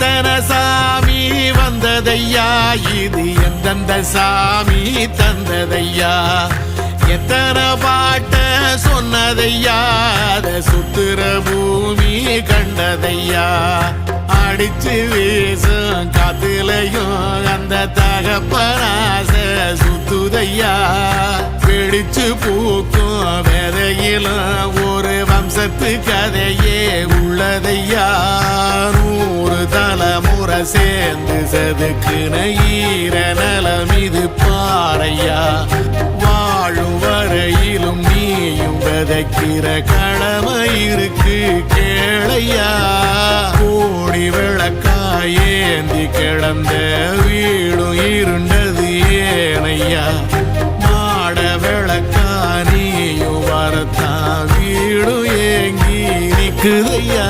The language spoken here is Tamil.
எத்தனை சாமி வந்ததையா, இது எந்தெந்த சாமி தந்ததையா, எத்தனை பாட்ட சொன்னதையா, அத சுத்துற பூமி கண்டதையா, அடிச்சு வீசும் காத்துலையும் அந்த தகப்பனாச சுத்துதையா, பிடிச்சு பூக்கும் விதையிலும் ஒரு வம்சத்து கதையே உள்ளதையா, 100 தலைமுறை சேர்ந்து செதுக்குன ஈர நலம் இது பாறையா, வாழும் வரையிலும் நீயும் விதைக்கிற கடமை இருக்கு கேளையா, கோடி விளக்காயேந்தி கிடந்த வீடும் இருண்டது ஏனையா, மாட விளக்கா நீயும் வரத்தான் வீடும் ஏங்கி நிக்குதையா.